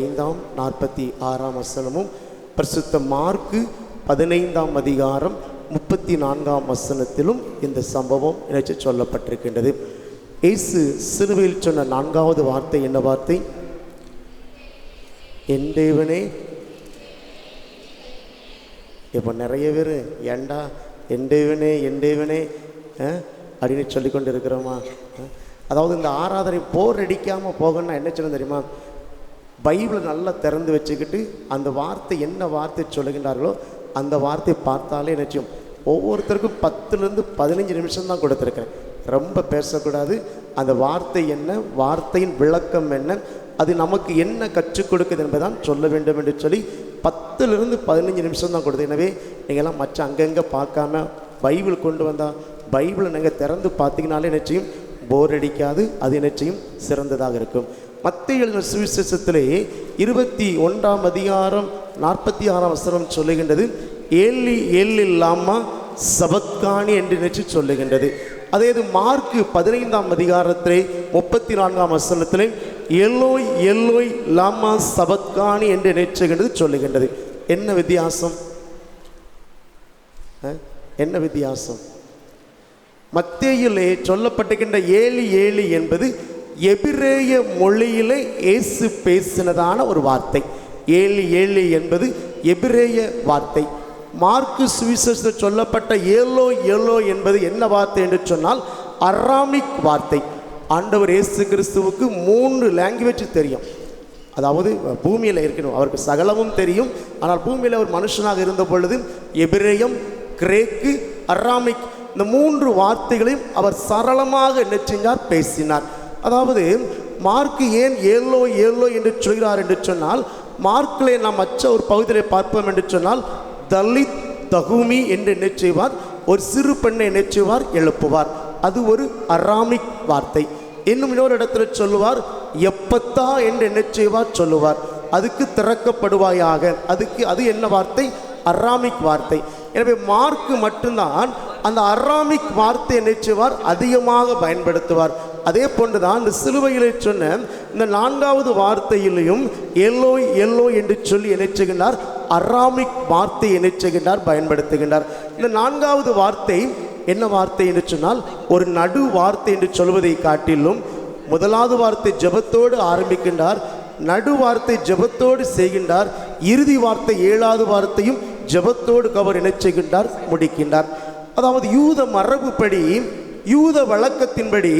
46 வசனமும் பரிசுத்த மார்க்கு 15ஆம் அதிகாரம் 34ஆம் வசனத்திலும் இந்த சம்பவம் இணைச்சு சொல்லப்பட்டிருக்கின்றது. இயேசு சிலுவையில் சொன்ன 4வது வார்த்தை என்ன வார்த்தை? என் தேவனே. இப்போ நிறைய பேர் ஏண்டா என் தேவனே என் தேவனே அப்படின்னு சொல்லிக்கொண்டு இருக்கிறோமா? அதாவது இந்த ஆராதனை போர் அடிக்காமல் போகணும்னா என்ன சொல்லணும் தெரியுமா? பைபிளை நல்லா திறந்து வச்சுக்கிட்டு அந்த வார்த்தை என்ன வார்த்தை சொல்லுகின்றார்களோ அந்த வார்த்தையை பார்த்தாலே நிச்சயம். ஒவ்வொருத்தருக்கும் 10லேருந்து 15 நிமிஷம் தான் கொடுத்துருக்கேன். ரொம்ப பேசக்கூடாது. அந்த வார்த்தை என்ன, வார்த்தையின் விளக்கம் என்ன, அது நமக்கு என்ன கற்றுக் கொடுக்குது என்பதான் சொல்ல வேண்டும் என்று சொல்லி 10லேருந்து 15 நிமிஷம் தான் கொடுத்து. எனவே நீங்கள்லாம் மற்ற அங்கங்கே பார்க்காம பைபிள் கொண்டு வந்தால் பைபிளை நீங்கள் திறந்து பார்த்தீங்கனாலே நிச்சயம் போர் அடிக்காது. அது நிச்சயம் சிறந்ததாக இருக்கும். மத்தேயு எழுதின சுவிசேஷத்திலே 21ஆம் அதிகாரம் 46ஆம் வசனம் சொல்லுகின்றது, ஏலி ஏலி லாமா சபத்கானி என்று நினைச்சு சொல்லுகின்றது. அதே இது மார்க்கு 15ஆம் அதிகாரத்திலே 34ஆம் வசனத்திலே எல்லோய் எல்லோய் லாமா சபத்கானி என்று நினைச்சுகின்றது சொல்லுகின்றது. என்ன வித்தியாசம்? என்ன வித்தியாசம்? மத்தேயுவிலே சொல்லப்பட்டிருக்கின்ற ஏலி ஏலி என்பது எபிரேய மொழியிலே இயேசு பேசினதான ஒரு வார்த்தை. ஏலி ஏலி என்பது எபிரேய வார்த்தை. மார்க்கு சுவிசேஷத்தில் சொல்லப்பட்ட ஏலோ ஏலோ என்பது என்ன வார்த்தை என்று சொன்னால் அராமிக் வார்த்தை. ஆண்டவர் இயேசு கிறிஸ்துவுக்கு 3 லாங்குவேஜ் தெரியும். அதாவது பூமியில் இருக்கணும், அவருக்கு சகலமும் தெரியும். ஆனால் பூமியில் ஒரு மனுஷனாக இருந்த பொழுது எபிரேயம், கிரேக்கு, அராமிக் இந்த 3 வார்த்தைகளையும் அவர் சரளமாக என்ன செஞ்சார்? பேசினார். அதாவது மார்க்கு ஏன் ஏலோ ஏலோ என்று சொல்கிறார் என்று சொன்னால், மார்க்கிலே நாம் மற்ற ஒரு பகுதியில் பார்ப்போம் என்று சொன்னால் தலித் தகுமி என்று என்ன செய்வார்? ஒரு சிறு பெண்ணை என்ன செய்வார்? எழுப்புவார். அது ஒரு அராமிக் வார்த்தை. இன்னும் இன்னொரு இடத்துல சொல்லுவார் எப்பத்தா என்று என்ன செய்வார்? சொல்லுவார். அதுக்கு திறக்கப்படுவாயாக. அது என்ன வார்த்தை? அராமிக் வார்த்தை. எனவே மார்க்கு மட்டும்தான் அந்த அராமிக் வார்த்தை என்ன செய்வார்? அதிகமாக பயன்படுத்துவார். அதே போன்றுதான் இந்த சிலுவையிலே சொன்ன இந்த 4வது வார்த்தையிலையும் எல்லோய் எல்லோய் என்று சொல்லி இணைச்சுகின்றார். அராமிக் வார்த்தை இணைச்சுகின்றார், பயன்படுத்துகின்றார். இந்த 4வது வார்த்தை என்ன வார்த்தை என்று சொன்னால் ஒரு நடு வார்த்தை என்று சொல்வதை காட்டிலும் 1வது வார்த்தை ஜெபத்தோடு ஆரம்பிக்கின்றார், நடு வார்த்தை ஜெபத்தோடு செய்கின்றார், இறுதி வார்த்தை 7வது வார்த்தையும் ஜெபத்தோடு அவர் இணைச்சுகின்றார், முடிக்கின்றார். அதாவது யூத மரபுப்படி, யூத வழக்கத்தின்படி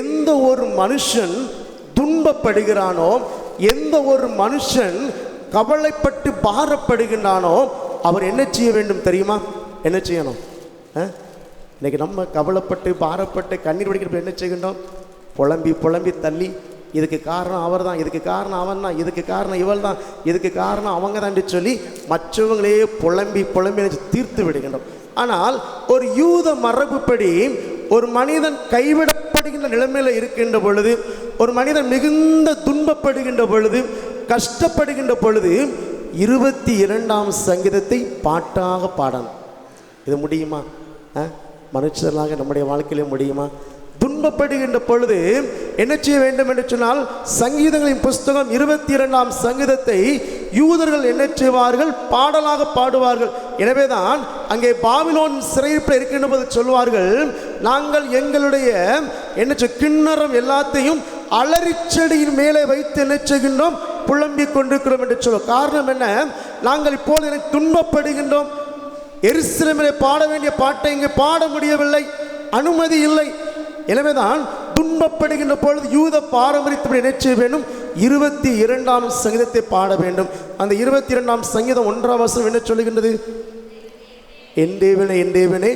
எந்த ஒரு மனுஷன் துன்பப்படுகிறானோ, எந்த ஒரு மனுஷன் கவலைப்பட்டு பாரப்படுகின்றானோ அவர் என்ன செய்ய வேண்டும் தெரியுமா? என்ன செய்யணும்? இன்னைக்கு நம்ம கவலைப்பட்டு பாரப்பட்டு கண்ணீர் வடிக்கிறப்ப என்ன செய்கின்றோம்? புலம்பி புலம்பி தள்ளி இதுக்கு காரணம் அவர் தான், இதுக்கு காரணம் அவன் தான், இதுக்கு காரணம் இவள் தான், இதுக்கு காரணம் அவங்க தான் சொல்லி மற்றவங்களே புலம்பி புலம்பி தீர்த்து விடுகின்றோம். ஆனால் ஒரு யூத மரபுப்படி ஒரு மனிதன் கைவிடப்படுகின்ற நிலைமையில் இருக்கின்ற பொழுது, ஒரு மனிதன் மிகுந்த துன்பப்படுகின்ற பொழுது, கஷ்டப்படுகின்ற பொழுது 22ஆம் சங்கீதத்தை பாட்டாக பாடணும். இது முடியுமா? மனுஷர்களாக நம்முடைய வாழ்க்கையிலே முடியுமா? துன்பப்படுகின்ற பொழுது என்ன செய்ய வேண்டும் என்று சொன்னால் சங்கீதங்களின் புஸ்தகம் 22ஆம் சங்கீதத்தை யூதர்கள் என்ன செய்வார்கள்? பாடலாக பாடுவார்கள். எனவேதான் அங்கே பாபிலோன் சிறையிருப்பில் இருக்கின்ற போது சொல்வார்கள், நாங்கள் எங்களுடைய என்ன கிண்ணறம் எல்லாத்தையும் அலரிச்செடியின் மேலே வைத்து என்ன செய்கின்றோம்? புலம்பிக் கொண்டிருக்கிறோம் என்று சொல்லுவோம். காரணம் என்ன? நாங்கள் இப்போது எனக்கு துன்பப்படுகின்றோம். எருசலேமிலே பாட வேண்டிய பாட்டை இங்கே பாட முடியவில்லை, அனுமதி இல்லை. எனவேதான் துன்பப்படுகின்ற பொழுது யூத பாரம்பரியத்தை என்ன செய்ய வேண்டும்? 22ஆம் சங்கீதத்தை பாட வேண்டும். அந்த 22ஆம் சங்கீதம் 1ஆம் வசனம் என்ன சொல்லுகின்றது? என் தேவனே என் தேவனே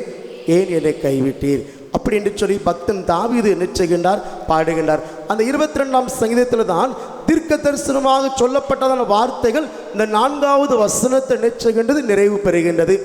ஏன் என்னை கைவிட்டீர் அப்படி என்று சொல்லி பக்தன் தாவீது என்ன செய்கின்றார்? பாடுகின்றார். அந்த 22ஆம் சங்கீதத்தில் தான் தீர்க்க தரிசனமாக சொல்லப்பட்டதான வார்த்தைகள் இந்த 4வது வசனத்தை என்ன செய்கின்றது? நிறைவு பெறுகின்றது.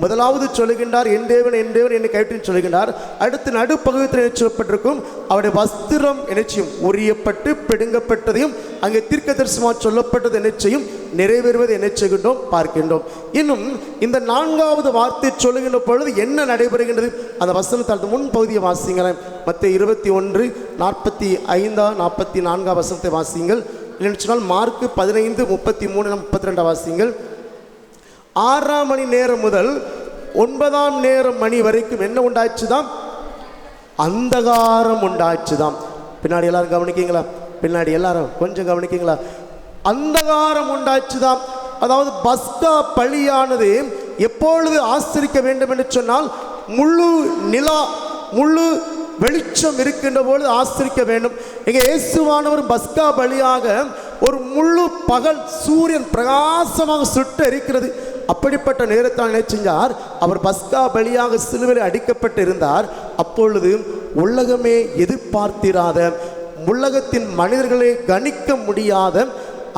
1வது சொல்லுகின்றார் என் தேவன் என்னை கைவிட்டு சொல்லுகின்றார். அடுத்து நடுப்பகுதியில் என்ன சொல்லப்பட்டிருக்கும்? அவருடைய வஸ்திரம் என்னச்சையும் உரியப்பட்டு பிடுங்கப்பட்டதையும் அங்கே தீர்க்க தரிசனமாக சொல்லப்பட்டது என்னச்சையும் நிறைவேறுவது என்ன செய்கின்றோம்? பார்க்கின்றோம். இன்னும் இந்த 4வது வார்த்தை சொல்லுகின்ற பொழுது என்ன நடைபெறுகின்றது? அந்த வசனத்தால் முன் பகுதியை வாசிங்களேன். மத்தேயு 21:45 44 வசனத்தை வாசிங்கள். இல்லைன்னு சொன்னால் மார்க்கு 15:33 32 வாசிங்கள். 6ஆம் மணி நேரம் முதல் 9ஆம் நேரம் மணி வரைக்கும் என்ன உண்டாச்சுதான்? அந்தகாரம் உண்டாச்சுதான். பின்னாடி எல்லாரும் கவனிக்கீங்களா? பின்னாடி எல்லாரும் கொஞ்சம் கவனிக்கீங்களா? அந்தகாரம் உண்டாச்சுதான். அதாவது பஸ்கா பலியானது எப்பொழுது ஆசரிக்க வேண்டும் என்று சொன்னால், முழு நிலா முழு வெளிச்சம் இருக்கின்ற பொழுது ஆசரிக்க வேண்டும். இங்கே இயேசுவானவர் பஸ்கா பலியாக ஒரு முழு பகல் சூரியன் பிரகாசமாக சுட்டு இருக்கிறது. அப்படிப்பட்ட நேரத்தில் என்ன செஞ்சார்? அவர் பஸ்கா பலியாக சிலுவையில் அடிக்கப்பட்டு இருந்தார். அப்பொழுது உலகமே எதிர்பார்த்திராத, உலகத்தின் மனிதர்களை கணிக்க முடியாத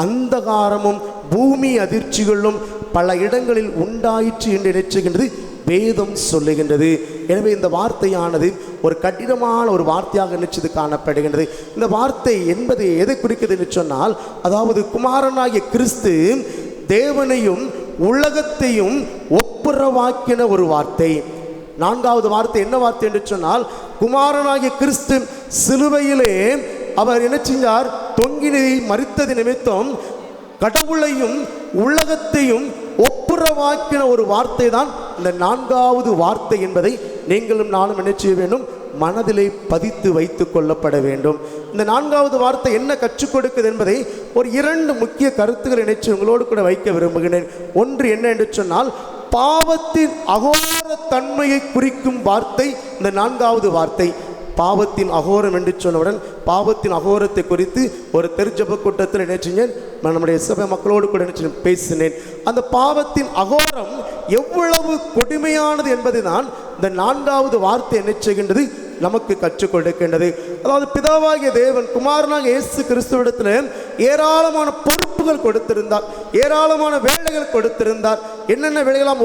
அந்தகாரமும் பூமி அதிர்ச்சிகளும் பல இடங்களில் உண்டாயிற்று என்று நினைச்சுகின்றது வேதம் சொல்லுகின்றது. எனவே இந்த வார்த்தையானது ஒரு கடினமான ஒரு வார்த்தையாக நினைச்சது காணப்படுகின்றது. இந்த வார்த்தை என்பது எதை குறிக்கிறது என்று சொன்னால், அதாவது குமாரனாகிய கிறிஸ்து தேவனையும் உலகத்தையும் ஒப்புரவாக்கின ஒரு வார்த்தை. 4வது வார்த்தை என்ன வார்த்தை என்று சொன்னால், குமாரனாகிய கிறிஸ்து சிலுவையிலே அவர் என்ன செஞ்சார்? தொங்கினை மரித்தது நிமித்தம் கடவுளையும் உலகத்தையும் ஒப்புரவாக்கின ஒரு வார்த்தை தான் இந்த 4வது வார்த்தை என்பதை நீங்களும் நானும் என்ன செய்ய வேண்டும்? மனதிலே பதித்து வைத்து கொள்ளப்பட வேண்டும். இந்த 4வது வார்த்தை என்ன கற்றுக் கொடுக்குது என்பதை ஒரு 2 முக்கிய கருத்துக்களை நினைச்சு உங்களோடு கூட வைக்க விரும்புகிறேன். ஒன்று என்ன என்று சொன்னால், பாவத்தின் அகோர தன்மையை குறிக்கும் வார்த்தை இந்த 4வது வார்த்தை. பாவத்தின் அகோரம் என்று சொன்னவுடன் பாவத்தின் அகோரத்தை குறித்து ஒரு தெருஜப கூட்டத்தில் நினைச்சேன், நம்முடைய சபை மக்களோடு கூட நினைச்சு பேசினேன். அந்த பாவத்தின் அகோரம் எவ்வளவு கொடுமையானது என்பதை தான் இந்த 4வது வார்த்தை என்ன செய்கின்றது? நமக்கு கற்றுக் கொடுக்கின்றது. அதாவது பிதாவாகிய தேவன் குமாரனாக இயேசு கிறிஸ்துவிடத்தில் ஏராளமான பொறுப்புகள் கொடுத்திருந்தார், ஏராளமான வேலைகள் கொடுத்திருந்தார். என்னென்ன வேலைகளாம்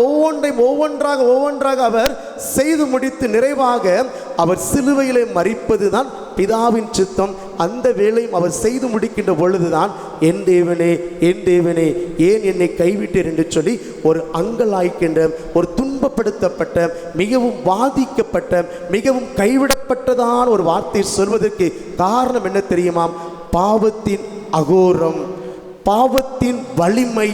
ஒவ்வொன்றாக அவர் செய்து முடித்து நிறைவாக அவர் சிலுவையிலே மரிப்பது தான் பிதாவின் சித்தம். அந்த வேலையும் அவர் செய்து முடிக்கின்ற பொழுதுதான், என் தேவனே என் தேவனே ஏன் என்னை கைவிட்டீர் என்று சொல்லி ஒரு அங்கலாய்க்கின்ற, ஒரு துன்பப்படுத்தப்பட்ட, மிகவும் பாதிக்கப்பட்ட, மிகவும் கைவிடப்பட்டதான ஒரு வார்த்தை சொல்வதற்கு காரணம் என்ன தெரியுமாம்? பாவத்தின் அகோரம், பாவத்தின் வலிமை,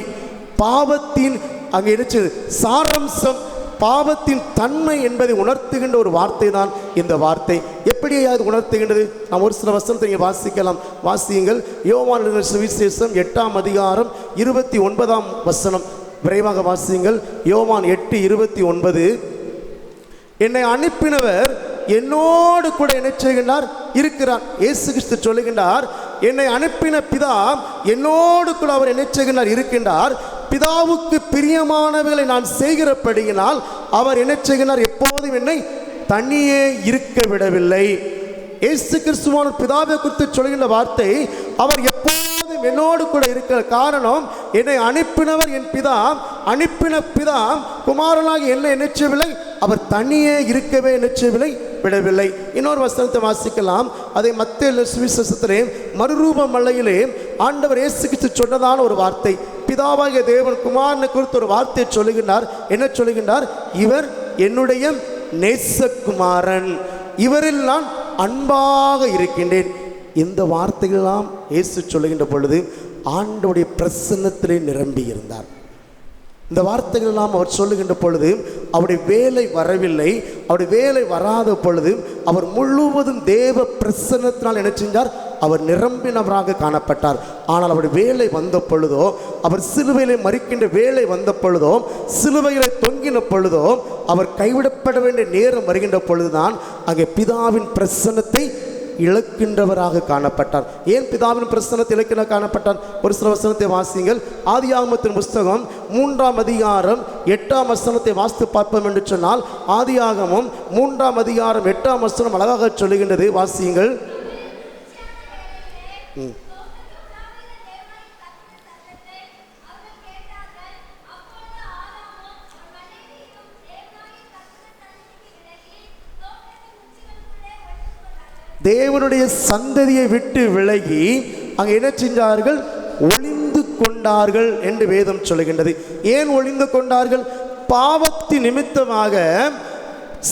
பாவத்தின் அங்கே என்ன சாரம்சம், பாவத்தின் தன்மை என்பதை உணர்த்துகின்ற ஒரு வார்த்தை தான் இந்த வார்த்தை. எப்படியாவது உணர்த்துகின்றது? நாம் ஒரு சில வசனத்தை இங்கே வாசிக்கலாம். வாசியுங்கள். யோவான் சுவிசேஷம் 8ஆம் அதிகாரம் 29ஆம் வசனம். விரைவாக வாசியுங்கள். யோவான் 8:29. என்னை அனுப்பினவர் என்னோடு கூட என்ன செய்கின்றார்? இருக்கிறார். இயேசு கிறிஸ்து சொல்லுகின்றார், என்னை அனுப்பின பிதா என்னோடு கூட அவர் என்ன செய்கின்றார்? இருக்கின்றார். பிதாவுக்கு பிரியமானவர்களை நான் செய்கிறபடியினால் அவர் என்ன செய்கின்றார்? எப்போதும் என்னை தனியே இருக்க விடவில்லை. இயேசு கிறிஸ்துவான பிதாவை குறித்து சொல்கின்ற வார்த்தை, அவர் எப்போதும் என்னோடு கூட இருக்கிற காரணம், என்னை அனுப்பினவர் என் பிதா, அனுப்பின பிதா குமாரனாக என்னை என்ன செய்யவில்லை? அவர் தனியே இருக்கவே என்ன செய்யவில்லை? விடவில்லை. இன்னொரு வசனத்தை வாசிக்கலாம். அதை மத்தேயு சுவிசேஷத்திலே மறுரூப மலையிலே ஆண்டவர் இயேசு கிறிஸ்து சொன்னதான ஒரு வார்த்தை. பிதாவாகிய தேவன் குமாரனை குறித்து ஒரு வார்த்தையை சொல்லுகின்றார். என்ன சொல்லுகின்றார்? இவர் என்னுடைய நேசகுமாரன், இவரில் நான் அன்பாக இருக்கின்றேன். இந்த வார்த்தைகளெல்லாம் இயேசு சொல்லுகின்ற பொழுது ஆண்டவருடைய பிரசன்னத்திலே நிரம்பி இருந்தார். இந்த வார்த்தைகள் எல்லாம் அவர் சொல்லுகின்ற பொழுது அவருடைய வேலை வரவில்லை. அவருடைய வேலை வராத பொழுது அவர் முழுவதும் தேவ பிரசன்னத்தினால் என்ன செஞ்சார்? அவர் நிரம்பினவராக காணப்பட்டார். ஆனால் அவருடைய வேலை வந்த பொழுதோ, அவர் சிலுவையிலே மரிக்கின்ற வேலை வந்த பொழுதோ, சிலுவையிலே தொங்கின பொழுதோ, அவர் கைவிடப்பட வேண்டிய நேரம் வருகின்ற பொழுதுதான் அங்கே பிதாவின் பிரசன்னத்தை இழக்கின்றவராக காணப்பட்டார். ஏன் பிதாவின் பிரசன்னத்தை இழக்கிற காணப்பட்டார்? ஒரு சில வசனத்தை வாசியுங்கள். ஆதியாகமத்தின் புஸ்தகம் 3ஆம் அதிகாரம் 8ஆம் வசனத்தை வாசித்து பார்ப்போம் என்று சொன்னால், ஆதியாகமம் 3ஆம் அதிகாரம் 8ஆம் வசனம் அழகாக சொல்லுகின்றது. வாசியுங்கள். தேவனுடைய சந்ததியை விட்டு விலகி அங்கே என்ன செஞ்சார்கள்? ஒளிந்து கொண்டார்கள் என்று வேதம் சொல்லுகின்றது. ஏன் ஒளிந்து கொண்டார்கள்? பாவத்தின் நிமித்தமாக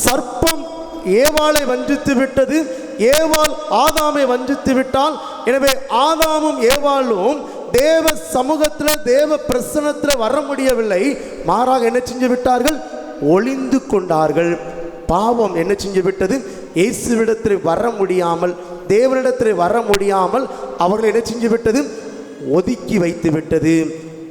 சர்ப்பம் ஏவாளை வஞ்சித்து விட்டது. ஏவாள் ஆதாமை வஞ்சித்து விட்டால் எனவே ஆதாமும் ஏவாளும் தேவ சமூகத்தில் தேவ பிரசன்னத்தில் வர முடியவில்லை. மாறாக என்ன செஞ்சு விட்டார்கள்? ஒளிந்து கொண்டார்கள். பாவம் என்ன செஞ்சு விட்டது? இயேசுவிடத்தில் வர முடியாமல், தேவனிடத்தில் வர முடியாமல் அவர்கள் என்ன செஞ்சு விட்டது? ஒதுக்கி வைத்து விட்டது.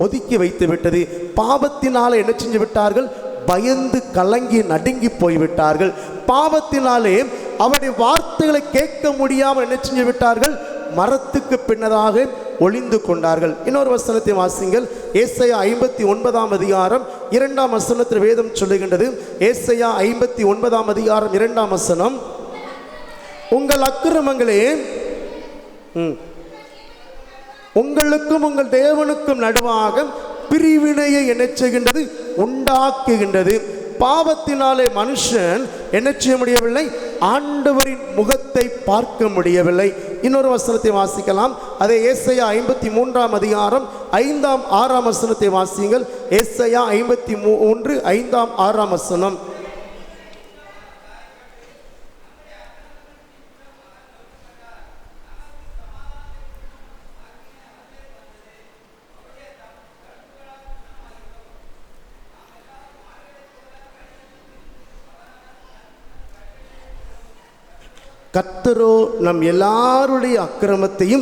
ஒதுக்கி வைத்து விட்டது. பாவத்தினால என்ன செஞ்சு விட்டார்கள்? பயந்து கலங்கி நடுங்கி போய்விட்டார்கள். பாவத்தினாலே அவருடைய வார்த்தைகளை கேட்க முடியாமல் என்ன செஞ்சு விட்டார்கள்? மரத்துக்கு பின்னதாக ஒளிந்து கொண்டார்கள். இன்னொரு வசனத்தை வாசிங்கள். ஏசாயா 59 அதிகாரம் 2 வசனத்தில் வேதம் சொல்லுகின்றது. ஏசாயா 59 அதிகாரம் 2 வசனம், உங்கள் அக்கிரமங்களே உங்களுக்கும் உங்கள் தேவனுக்கும் நடுவாக பிரிவினையை என்ன செய்கின்றது? உண்டாக்குகின்றது. பாவத்தினாலே மனுஷன் என்ன செய்ய முடியவில்லை? ஆண்டவரின் முகத்தை பார்க்க முடியவில்லை. இன்னொரு வசனத்தை வாசிக்கலாம். அதே ஏசாயா 53 அதிகாரம் 5, 6 வசனத்தை வாசிங்கள். ஏசாயா 53, 5, 6 வசனம். கர்த்தரோ நம் எல்லாருடைய அக்கிரமத்தையும்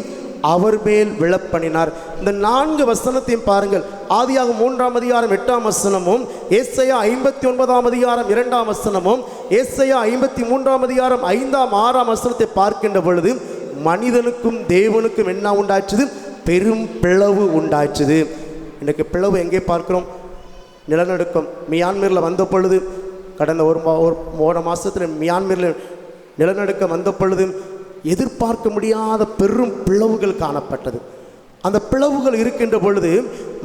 அவர் மேல் விழப்பண்ணினார். இந்த 4 வசனத்தையும் பாருங்கள். ஆதியாகமம் 3 அதிகாரம் 8 வசனமும், ஏசாயா 59 அதிகாரம் 2 வசனமும், ஏசாயா 53 அதிகாரம் 5, 6 வசனத்தை பார்க்கின்ற பொழுது மனிதனுக்கும் தேவனுக்கும் என்ன உண்டாச்சுது? பெரும் பிளவு உண்டாச்சுது. இன்றைக்கு பிளவு எங்கே பார்க்கிறோம்? நிலநடுக்கம் மியான்மரில் வந்த பொழுது, கடந்த ஒரு மாதத்தில் மியான்மரில் நிலநடுக்கம் வந்த பொழுது எதிர்பார்க்க முடியாத பெரும் பிளவுகள் காணப்பட்டது. அந்த பிளவுகள் இருக்கின்ற பொழுது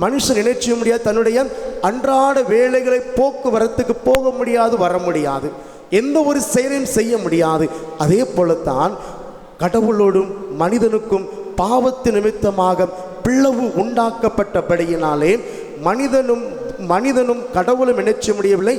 மனுஷன் நினைச்ச முடியாது, தன்னுடைய அன்றாட வேலைகளை போக்குவரத்துக்கு போக முடியாது, வர முடியாது, எந்த ஒரு செயலையும் செய்ய முடியாது. அதே போலத்தான் கடவுளோடும் மனிதனுக்கும் பாவத்து நிமித்தமாக பிளவு உண்டாக்கப்பட்டபடியினாலே மனிதனும் கடவுளும் நினைச்ச முடியவில்லை,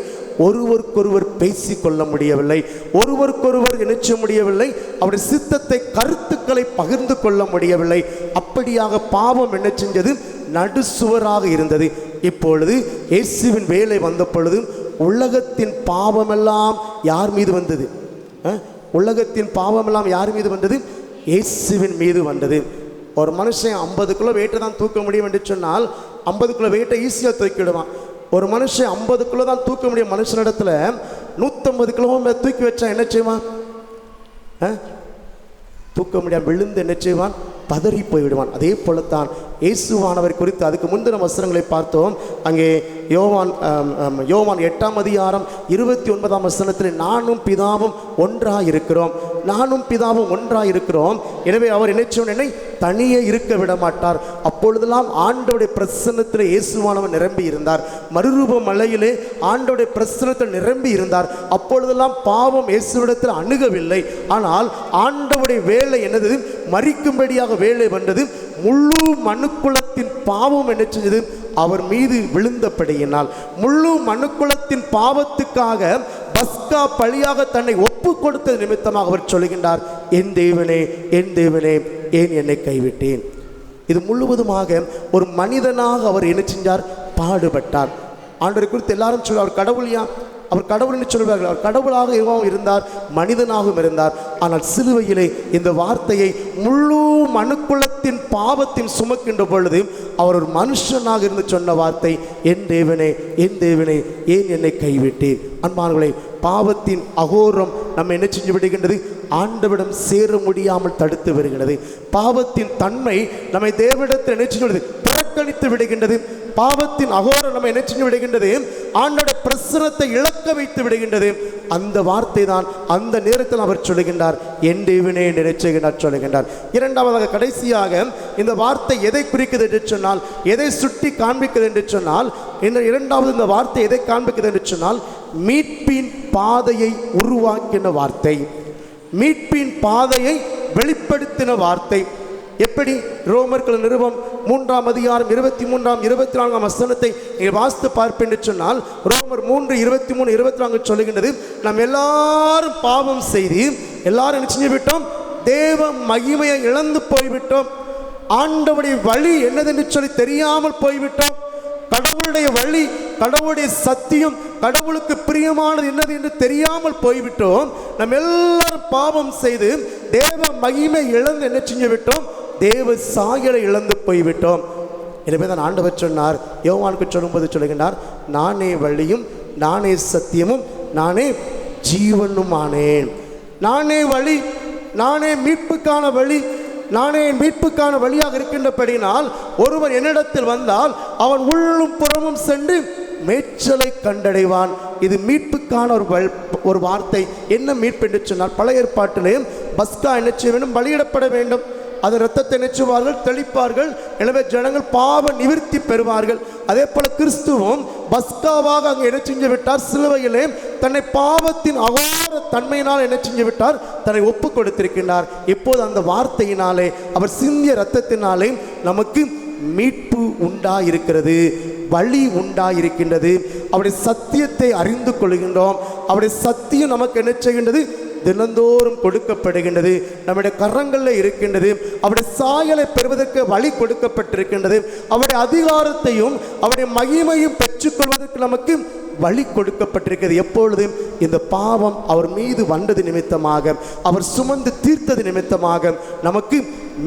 ஒருவருக்கொருவர் பேசிக்கொள்ள முடியவில்லை, ஒருவருக்கொருவர் நினைச்ச முடியவில்லை, அவருடைய சித்தத்தை கருத்துக்களை பகிர்ந்து கொள்ள முடியவில்லை. அப்படியாக பாவம் என்ன செஞ்சது? நடுசுவராக இருந்தது. இப்பொழுது இயேசுவின் வேலை வந்த பொழுது உலகத்தின் பாவமெல்லாம் யார் மீது வந்தது? உலகத்தின் பாவமெல்லாம் யார் மீது வந்தது? இயேசுவின் மீது வந்தது. ஒரு மனுஷன் 50 கிலோ வெயிட்டை தான் தூக்க முடியும் என்று சொன்னால் 50 கிலோ வெயிட்டை ஈஸியாக தூக்கிவிடுவான். ஒரு மனுஷன் 50 கிலோ தான் தூக்க முடியும் மனுஷனிடத்துல 150 கிலோ தூக்கி வச்சா என்ன செய்வான்? தூக்க முடியாமல் விழுந்து என்ன செய்வான்? பதறி போய்விடுவான். அதே போலத்தான் இயேசுவானவர் குறித்து அதுக்கு முந்தின வசனங்களை பார்த்தோம். அங்கே யோவான் 8 அதிகாரம் 29 வசனத்தில் நானும் பிதாவும் ஒன்றாக இருக்கிறோம், நானும் பிதாவும் ஒன்றாக இருக்கிறோம், எனவே அவர் என்னை தனியே இருக்க விட மாட்டார். அப்பொழுதெல்லாம் ஆண்டவருடைய பிரசன்னத்தில் இயேசுவானவர் நிரம்பி இருந்தார். மறுரூப மலையிலே ஆண்டவருடைய பிரசன்னத்தில் நிரம்பி இருந்தார். அப்பொழுதெல்லாம் பாவம் இயேசுவிடத்தில் அணுகவில்லை. ஆனால் ஆண்டவருடைய வேலை என்னது? மரிக்கும்படியாக வேலை வந்தது. முழு மனுக்குலத்தின் பாவம் என்ன செஞ்சது? அவர் மீது விழுந்தபடியினால் முழு மனுக்குலத்தின் பாவத்துக்காக பஸ்கா பலியாக தன்னை ஒப்பு கொடுத்தது நிமித்தமாக அவர் சொல்லுகின்றார், என் தேவனே, என் தேவனே, ஏன் என்னை கைவிட்டேன்? இது முழுவதுமாக ஒரு மனிதனாக அவர் என்ன செஞ்சார்? பாடுபட்டார். ஆண்டவரை குறித்து எல்லாரும் சொல்ல, அவர் கடவுளையா? அவர் கடவுள் என்று சொல்வார்கள். அவர் கடவுளாக இருந்தார், மனிதனாகவும் இருந்தார். ஆனால் சிலுவையிலே இந்த வார்த்தையை முழு மனுக்குலத்தின் பாவத்தின் சுமக்கின்ற பொழுது அவர் ஒரு மனுஷனாக இருந்து சொன்ன வார்த்தை, என் தேவனே, என் தேவனே, ஏன் என்னை கைவிட்டேன்? அன்பானவர்களே, பாவத்தின் அகோரம் நம்ம என்ன செஞ்சு விடுகின்றது? ஆண்டவிடம் சேர முடியாமல் தடுத்து வருகிறது. பாவத்தின் தன்மை நம்மை தேவனிடத்தில் என்ன செஞ்சு புறக்கணித்து விடுகின்றது. பாவத்தின் அகோரம் நம்ம என்ன செஞ்சு விடுகின்றது? ஆண்டோட பிரசனத்தை இழக்க வைத்து விடுகின்றது. அந்த வார்த்தை தான் அந்த நேரத்தில் அவர் சொல்லுகின்றார், என் தேவனே நினைச்சுகின்றார் சொல்லுகின்றார். இரண்டாவதாக கடைசியாக இந்த வார்த்தை எதை குறிக்கிறது என்று சொன்னால், எதை சுட்டி காண்பிக்கிறது என்று சொன்னால், இரண்டாவது இந்த வார்த்தை எதை காண்பிக்கிறது என்று சொன்னால், மீட்பின் பாதையை உருவாக்கின வார்த்தை, மீட்பின் பாதையை வெளிப்படுத்தின வார்த்தை. எப்படி? ரோமர்கள் நிருபம் 3 அதிகாரம் 23, 24 வசனத்தை நீங்கள் வாசித்து பார்ப்பேன் என்று சொன்னால், ரோமர் 3, 23, 24 சொல்லுகின்றது, நாம் எல்லாரும் பாவம் செய்து எல்லாரும் என்ன செஞ்சு விட்டோம்? தேவ மகிமையை இழந்து போய்விட்டோம். ஆண்டவருடைய வழி என்னதென்று சொல்லி தெரியாமல் போய்விட்டோம். கடவுளுடைய வழி, கடவுளுடைய சத்தியம், கடவுளுக்கு பிரியமானது என்னது என்று தெரியாமல் போய்விட்டோம். நம்ம எல்லாரும் பாவம் செய்து தேவ மகிமை இழந்து என்ன செஞ்சு விட்டோம்? தேவ சாயலை இழந்து போய்விட்டோம். எனவே தான் ஆண்டவர் சொன்னார், யோவானுக்கு சொல்லும்போது சொல்லுகின்றார், நானே வழியும் நானே சத்தியமும் நானே ஜீவனும் ஆனேன். நானே வழி, நானே மீட்புக்கான வழி, நானே மீட்புக்கான வழியாக இருக்கின்றபடினால் ஒருவர் என்னிடத்தில் வந்தால் அவன் உள்ளும் புறமும் சென்று மேய்ச்சலை கண்டடைவான். இது மீட்புக்கான ஒரு வார்த்தை. என்ன மீட்பு என்று சொன்னால், பழைய ஏற்பாட்டிலேயும் பஸ்கா என்ன செய்ய வேண்டும்? பலியிடப்பட வேண்டும். அது இரத்தத்தை நெச்சுவார்கள், தெளிப்பார்கள். எனவே ஜனங்கள் பாவ நிவிர்த்தி பெறுவார்கள். அதே போல கிறிஸ்துவும் பஸ்காவாக அங்கே என்ன செஞ்சு விட்டார்? சிலுவையிலே தன்னை பாவத்தின் அகோர தன்மையினால் என்ன செஞ்சு விட்டார்? தன்னை ஒப்பு கொடுத்திருக்கின்றார். இப்போது அந்த வார்த்தையினாலே, அவர் சிந்திய இரத்தத்தினாலே நமக்கு மீட்பு உண்டாயிருக்கிறது, வழி உண்டாயிருக்கின்றது. அவருடைய சத்தியத்தை அறிந்து கொள்கின்றோம். அவருடைய சத்தியம் நமக்கு என்ன செய்கின்றது? தினந்தோறும் கொடுக்கப்படுகின்றது, நம்முடைய கரங்களில் இருக்கின்றது. அவருடைய சாயலை பெறுவதற்கு வழி கொடுக்கப்பட்டிருக்கின்றது. அவருடைய அதிகாரத்தையும் அவருடைய மகிமையும் பெற்றுக்கொள்வதற்கு நமக்கு வழி கொடுக்கப்பட்டிருக்கிறது. எப்பொழுதும் இந்த பாவம் அவர் மீது வந்தது நிமித்தமாக, அவர் சுமந்து தீர்த்தது நிமித்தமாக நமக்கு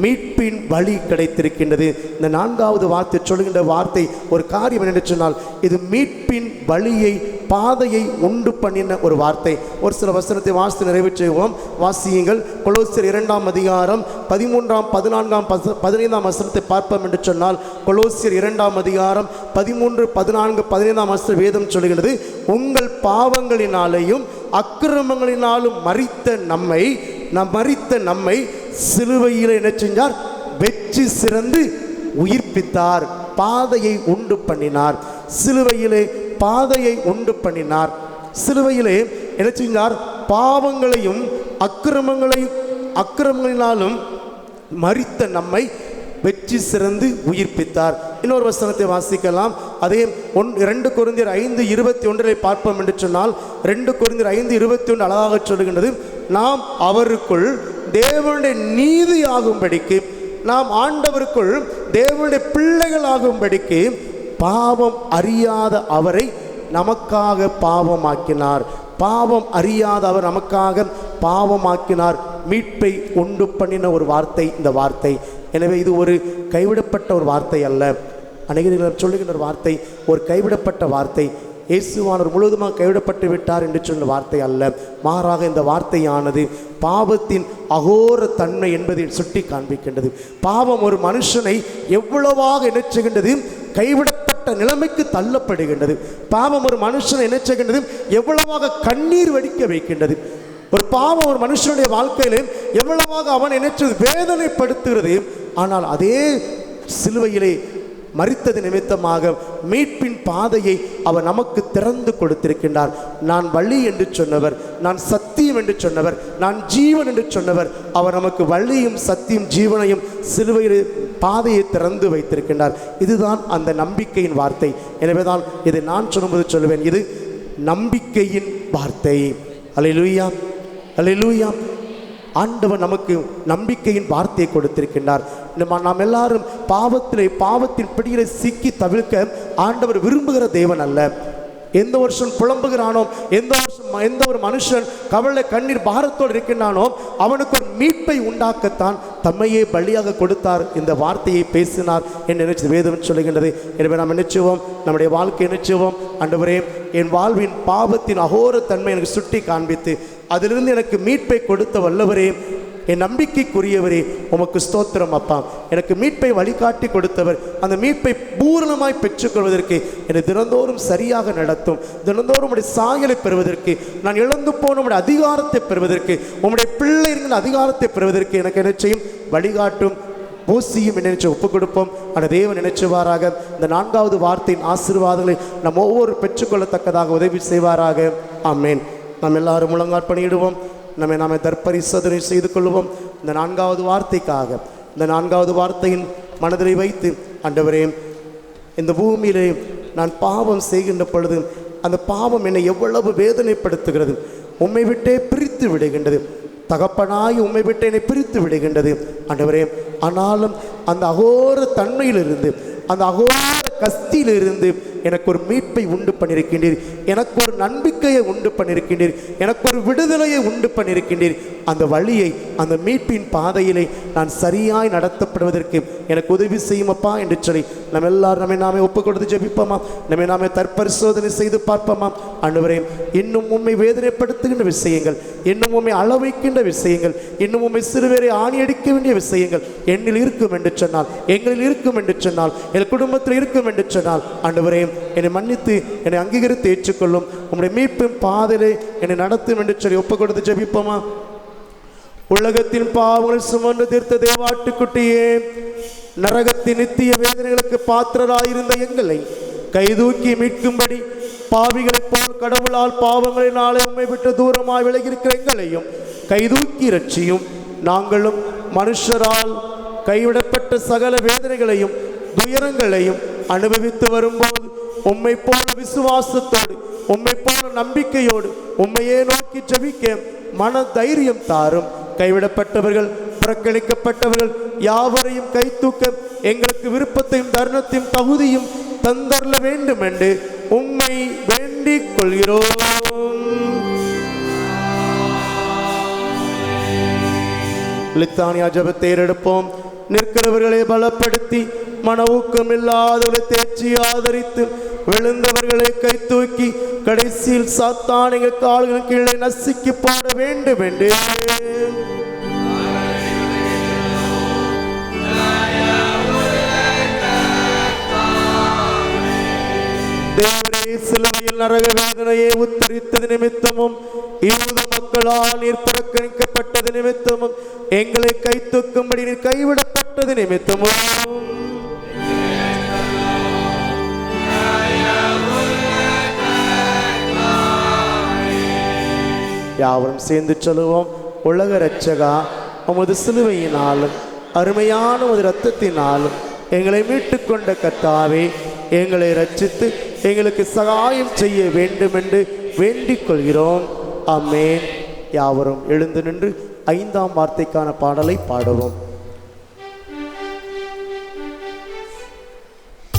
மீட்பின் வழி கிடைத்திருக்கின்றது. இந்த 4வது வார்த்தை சொல்கின்ற வார்த்தை ஒரு காரியம் என்று சொன்னால், இது மீட்பின் வழியை, பாதையை உண்டு பண்ணின ஒரு வார்த்தை. ஒரு சில வசனத்தை வாசித்து நிறைவேற்றுவோம். வாசியுங்கள். கொலோசியர் 2ஆம் அதிகாரம் 13ஆம் 14ஆம் 15ஆம் வசனத்தை பார்ப்போம் என்று சொன்னால், கொலோசியர் 2ஆம் அதிகாரம் 13, 14, 15ஆம் வசனம் வேதம் சொல்கிறது, உங்கள் பாவங்களினாலேயும் அக்கிரமங்களினாலும் மரித்த நம்மை சிலுவையில் என்ன செஞ்சார்? வெற்றி சிறந்து உயிர்ப்பித்தார். பாதையை உண்டு பண்ணினார். சிலுவையிலே பாதையை உண்டு பண்ணினார். சிலுவையிலே என்ன செஞ்சார்? பாவங்களையும் அக்கிரமங்களினாலும் மரித்த நம்மை வெற்றி சிறந்து உயிர்ப்பித்தார். இன்னொரு வசனத்தை வாசிக்கலாம். அதே 2 கொரிந்தியர் 5:21 பார்ப்போம் என்று சொன்னால், 2 கொரிந்தியர் 5:21 அழகாக சொல்லுகின்றது, நாம் அவருக்குள் தேவனுடைய நீதி ஆகும்படிக்கு, நாம் ஆண்டவருக்குள் தேவனுடைய பிள்ளைகள் ஆகும்படிக்கு பாவம் அறியாத அவரை நமக்காக பாவமாக்கினார். பாவம் அறியாத அவர் நமக்காக பாவமாக்கினார். மீட்பை உண்டு பண்ணின ஒரு வார்த்தை இந்த வார்த்தை. எனவே இது ஒரு கைவிடப்பட்ட ஒரு வார்த்தை அல்ல. அநேகர் சொல்லுகின்ற வார்த்தை ஒரு கைவிடப்பட்ட வார்த்தை. இயேசுவானவர் முழுவதுமாக கைவிடப்பட்டு விட்டார் என்று சொன்ன வார்த்தை அல்ல. மாறாக இந்த வார்த்தையானது பாவத்தின் அகோர தன்மை என்பதை சுட்டி காண்பிக்கின்றது. பாவம் ஒரு மனுஷனை எவ்வளவாக என்ன செய்கின்றது? கைவிடப்பட்ட நிலைமைக்கு தள்ளப்படுகின்றது. பாவம் ஒரு மனுஷனை என்ன செய்கின்றது? எவ்வளவாக கண்ணீர் வடிக்க வைக்கின்றது. ஒரு பாவம் ஒரு மனுஷனுடைய வாழ்க்கையிலே எவ்வளவாக அவன் நினைச்சது வேதனைப்படுத்துகிறது. ஆனால் அதே சிலுவையிலே மரித்தது நிமித்தமாக மீட்பின் பாதையை அவர் நமக்கு திறந்து கொடுத்திருக்கின்றார். நான் வழி என்று சொன்னவர், நான் சத்தியம் என்று சொன்னவர், நான் ஜீவன் என்று சொன்னவர். அவர் நமக்கு வழியும் சத்தியம் ஜீவனையும் சிலுவையில் பாதையை திறந்து வைத்திருக்கின்றார். இதுதான் அந்த நம்பிக்கையின் வார்த்தை. எனவேதான் இதை நான் சொல்லும்போது சொல்லுவேன், இது நம்பிக்கையின் வார்த்தை. அல்லேலூயா, அல்லேலூயா. ஆண்டவர் நமக்கு நம்பிக்கையின் வார்த்தையை கொடுத்திருக்கின்றார். நாம் எல்லாரும் பாவத்தின் பிடியிலே சிக்கி தவிர்க்க ஆண்டவர் விரும்புகிற தேவன் அல்ல. எந்த வருஷம் புலம்புகிறானோ, எந்த ஒரு மனுஷன் கவலை கண்ணீர் பாரத்தோடு இருக்கின்றானோ, அவனுக்கு ஒரு மீட்பை உண்டாக்கத்தான் தம்மையே பலியாக கொடுத்தார். இந்த வார்த்தையை பேசினார் என்று நினைச்சு வேதம் சொல்லுகின்றது. எனவே நாம் நினைச்சுவோம், நம்முடைய வாழ்க்கை நினைச்சுவோம், ஆண்டவரே என் வாழ்வின் பாவத்தின் அகோர தன்மை எனக்கு சுட்டி காண்பித்து அதிலிருந்து எனக்கு மீட்பை கொடுத்த வல்லவரே, என் நம்பிக்கைக்குரியவரே, உமக்கு ஸ்தோத்திரம் அப்பா. எனக்கு மீட்பை வழிகாட்டி கொடுத்தவர். அந்த மீட்பை பூரணமாய் பெற்றுக்கொள்வதற்கு என்னை தினந்தோறும் சரியாக நடத்தும். தினந்தோறும் உடைய சாயலை பெறுவதற்கு, நான் இழந்து போன உடைய அதிகாரத்தை பெறுவதற்கு, உங்களுடைய பிள்ளைகளின் அதிகாரத்தை பெறுவதற்கு எனக்கு என்ன செய்யும்? வழிகாட்டும். பூசியும் நினைச்சு ஒப்புக் கொடுப்போம். அந்த தேவன் நினைச்சுவாராக. இந்த 4வது வார்த்தையின் ஆசீர்வாதங்களை நம்ம ஒவ்வொரு பெற்றுக்கொள்ளத்தக்கதாக உதவி செய்வாராக. ஆமேன். நாம் எல்லாரும் முழங்கால் பணியிடுவோம். நம்மை தற்பரிசோதனை செய்து கொள்வோம். இந்த 4வது வார்த்தைக்காக, இந்த 4வது வார்த்தையின் மனதில் வைத்து, ஆண்டவரே இந்த பூமியிலே நான் பாவம் செய்கின்ற பொழுது அந்த பாவம் என்னை எவ்வளவு வேதனைப்படுத்துகிறது, உம்மை விட்டே பிரித்து விடுகின்றது. தகப்பனாய் உம்மை விட்டு என்னை பிரித்து விடுகின்றது ஆண்டவரே. ஆனாலும் அந்த அகோர தன்மையிலிருந்து, அந்த அகோர கஸ்தியிலிருந்து எனக்கு ஒரு மீட்பை உண்டு பண்ணியிருக்கின்றீர், எனக்கு ஒரு நம்பிக்கையை உண்டு பண்ணியிருக்கின்றீர், எனக்கு ஒரு விடுதலையை உண்டு பண்ணியிருக்கின்றீர். அந்த வழியை, அந்த மீட்பின் பாதையிலே நான் சரியாய் நடத்தப்படுவதற்கு எனக்கு உதவி செய்யுமப்பா என்று சொல்லி நம்ம எல்லாரும் நாமே ஒப்புக் கொடுத்து ஜெபிப்போமா. நம்ம நாமே தற்பரிசோதனை செய்து பார்ப்போமா. ஆண்டவரே, இன்னும் உம்மை வேதனைப்படுத்துகின்ற விஷயங்கள், இன்னும் உம்மை அளவைக்கின்ற விஷயங்கள், இன்னும் உம்மை சிறுவேரை ஆணி அடிக்க வேண்டிய விஷயங்கள் என்னில் இருக்கும் என்று சொன்னால், எங்களில் இருக்கும் என்று சொன்னால், என் குடும்பத்தில் இருக்கும் என்று சொன்னால், ஆண்டவரே என்னை மன்னித்து என்னை அங்கீகரித்து ஏற்றுக்கொள்ளும், உம்முடைய மீட்பின் பாதையிலே என்னை நடத்தும் என்று சொல்லி ஒப்புக் கொடுத்து ஜெபிப்போமா. உலகத்தின் பாவங்களை சுமந்து தீர்த்த தேவாட்டுக்குட்டியே, நரகத்தின் நித்திய வேதனைகளுக்கு பாத்திரராயிருந்த எங்களை கைதூக்கி மீட்கும்படி பாவிகளைப் போல் கடவுளால் பாவங்களினாலே உம்மை விட்டு தூரமாய் விலகியிருக்கிற எங்களையும் கைதூக்கி ரட்சியும். நாங்களும் மனுஷரால் கைவிடப்பட்ட சகல வேதனைகளையும் துயரங்களையும் அனுபவித்து வரும்போது உம்மை போல விசுவாசத்தோடு, உம்மை போல நம்பிக்கையோடு உம்மையே நோக்கி ஜெபிக்க மன தைரியம் தாரும். கைவிடப்பட்டவர்கள், புறக்கணிக்கப்பட்டவர்கள் யாவரையும் கை தூக்க எங்களுக்கு விருப்பத்தையும் தருணத்தையும் தகுதியும் தந்தரல வேண்டும் என்று உம்மை வேண்டிக் கொள்கிறோம். லித்தானியா ஜெபத்தை எடுப்போம். நிற்கிறவர்களை பலப்படுத்தி, மன ஊக்கம் இல்லாதவர்களை தேர்ச்சி ஆதரித்து, விழுந்தவர்களை கை தூக்கி, கடைசியில் சாத்தான் எங்கள் கால்கள் கீழே நசுக்கி போட வேண்டும் என்று தேவரே, சிலுவையில் நரக வேதனையை உத்தரித்தது நிமித்தமும் யூத மக்களால் நீர் புறக்கணிக்கப்பட்டது நிமித்தமும் எங்களை கை தூக்கும்படி நீர் கைவிடப்பட்டது நிமித்தமும் யாவரும் சேர்ந்து சொல்லுவோம். உலக இரட்சகா, உமது சிலுவையினாலும் அருமையான உமது இரத்தத்தினாலும் எங்களை மீட்டுக் கொண்ட கர்த்தாவே, எங்களை ரட்சித்து எங்களுக்கு சகாயம் செய்ய வேண்டும் என்று வேண்டிக் கொள்கிறோம். ஆமென். யாவரும் எழுந்து நின்று 5ஆம் வார்த்தைக்கான பாடலை பாடுவோம்.